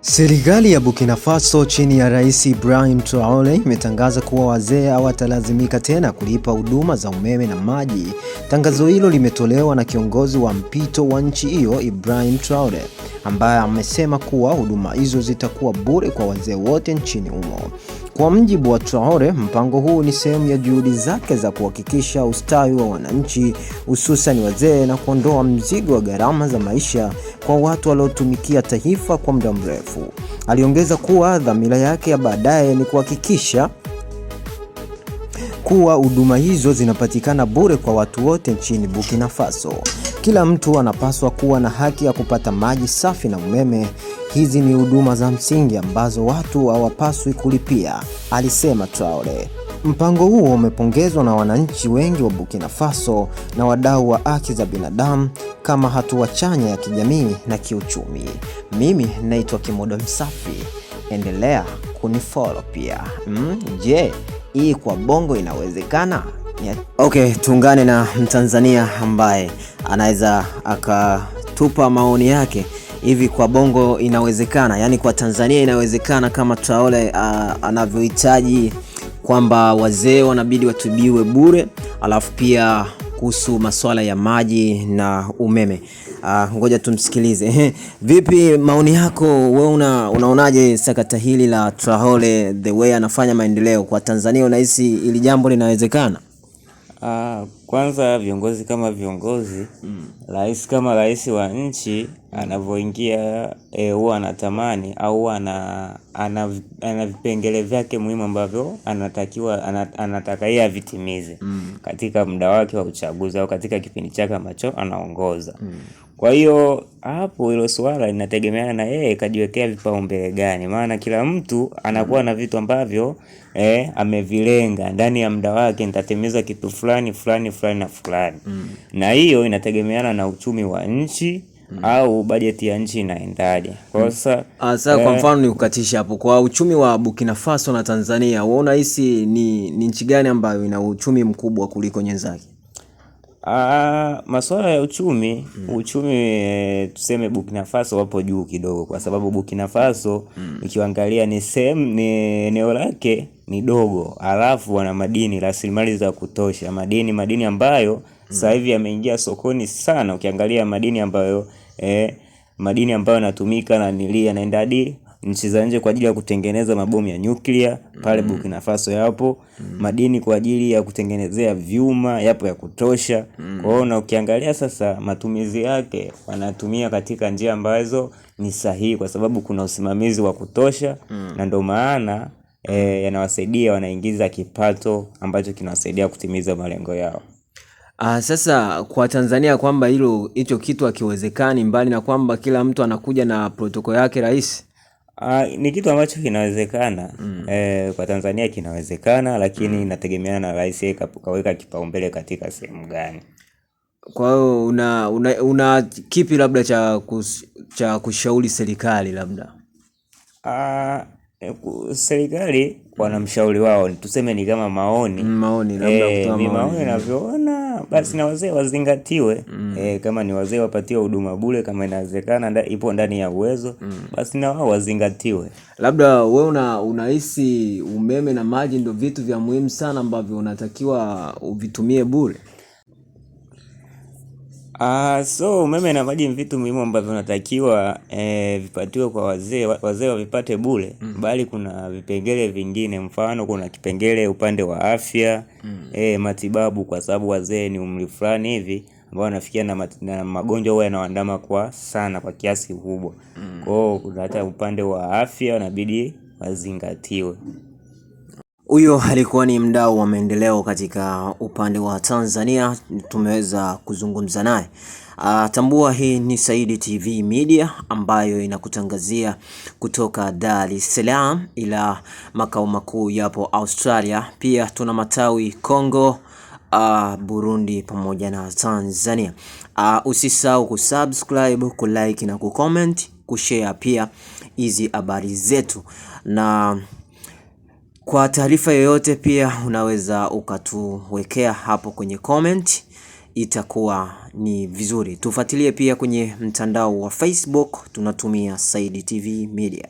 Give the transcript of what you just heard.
Serikali ya Burkina Faso chini ya Rais Ibrahim Traore imetangaza kuwa wazee hawatalazimika tena kulipa huduma za umeme na maji. Tangazo hilo limetolewa na kiongozi wa mpito wa nchi hiyo Ibrahim Traore, ambaye amesema kuwa huduma hizo zitakuwa bure kwa wazee wote nchini humo. Kwa mjibu wa Traore, mpango huu ni sehemu ya juhudi zake za kuhakikisha ustawi wa wananchi, hususan wazee, na kuondoa mzigo wa gharama za maisha kwa watu waliotumikia taifa kwa muda mrefu. Aliongeza kuwa dhamira yake ya baadaye ni kuhakikisha kuwa huduma hizo zinapatikana bure kwa watu wote nchini Burkina Faso. Kila mtu anapaswa kuwa na haki ya kupata maji safi na umeme. Hizi ni huduma za msingi ambazo watu hawapaswi kulipia, alisema Traore. Mpango huo umepongezwa na wananchi wengi wa Burkina Faso na wadau wa haki za binadamu kama hatua chanya ya kijamii na kiuchumi. Mimi naitwa Kimodo Msafi. Endelea kunifollow pia. Je, hii kwa Bongo inawezekana? Okay, tuungane na Mtanzania ambaye anaweza akatupa maoni yake. Hivi kwa Bongo inawezekana, yani kwa Tanzania inawezekana kama Traore anavyohitaji kwamba wazee wanabidi watibiwe bure, alafu pia kuhusu masuala ya maji na umeme? Ngoja tumsikilize. Vipi maoni yako wewe, unaonaje sakata hili la Traore, the way anafanya maendeleo kwa Tanzania? Unahisi ili jambo linawezekana? Kwanza viongozi kama viongozi, rais kama rais wa nchi anavyoingia huwa anatamani au ana vipengele vyake muhimu ambavyo anataka yeye avitimize katika muda wake wa uchaguzi au katika kipindi chake ambacho anaongoza. Kwa hiyo hapo hilo swala linategemeana na yeye kajiwekea vipaumbele gani, maana kila mtu anakuwa na vitu ambavyo amevilenga ndani ya muda wake, nitatimiza kitu fulani na fulani. Na hiyo inategemeana na uchumi wa nchi au bajeti ya nchi inaendaje. Kwa sasa kwa mfano ni kukatisha hapo, kwa uchumi wa Burkina Faso na Tanzania, wewe unahisi ni nchi gani ambayo ina uchumi mkubwa kuliko nyenzake? Masuala ya uchumi, tuseme Burkina Faso wapo juu kidogo, kwa sababu Burkina Faso ukiangalia ni eneo lake ni dogo, alafu wana madini, rasilimali za kutosha, madini ambayo sasa hivi yameingia sokoni sana. Ukiangalia madini ambayo yanatumika na yanaenda hadi nchi za nje kwa ajili ya kutengeneza mabomu ya nyuklia, pale Burkina Faso yapo. Madini kwa ajili ya kutengenezea vyuma yapo ya kutosha. Kwa hiyo na ukiangalia sasa matumizi yake wanatumia katika njia ambazo ni sahihi, kwa sababu kuna usimamizi wa kutosha, na ndio maana yanawasaidia, wanaingiza kipato ambacho kinawasaidia kutimiza malengo yao. Sasa kwa Tanzania kwamba hicho kitu hakiwezekani, mbali na kwamba kila mtu anakuja na protokoli yake rais? Ni kitu ambacho kinawezekana. Kwa Tanzania kinawezekana, lakini inategemeana na rais kaweka kipaumbele katika sehemu gani. Kwa hiyo una kipi labda cha kushauri serikali labda? Serikali wanamshauri wao, tuseme ni kama maoni labda kutoa maoni ninavyoona, basi na wazee wazingatiwe. Kama ni wazee wapatiwe huduma bure, kama inawezekana, ipo ndani ya uwezo, basi na wao wazingatiwe. Labda wewe unahisi umeme na maji ndio vitu vya muhimu sana ambavyo unatakiwa uvitumie bure? So umeme na maji ni vitu muhimu ambavyo unatakiwa vipatiwe kwa wazee wavipate bure, bali kuna vipengele vingine. Mfano kuna kipengele upande wa afya, matibabu, kwa sababu wazee ni umri fulani hivi ambao wanafikia na magonjwa huwa yanawaandama kwa kiasi kikubwa. Kwa hiyo kuna hata upande wa afya inabidi wazingatiwe. Huyo alikuwa ni mdau wa maendeleo katika upande wa Tanzania, tumeweza kuzungumza naye. Tambua hii ni Saidi TV Media ambayo inakutangazia kutoka Dar es Salaam, ila makao makuu yapo Australia. Pia tuna matawi Kongo, Burundi pamoja na Tanzania. Usisahau kusubscribe, kulike na kucomment, kushare pia hizi habari zetu, na kwa taarifa yoyote pia unaweza ukatuwekea hapo kwenye comment itakuwa ni vizuri. Tufuatilie pia kwenye mtandao wa Facebook, tunatumia Said TV Media.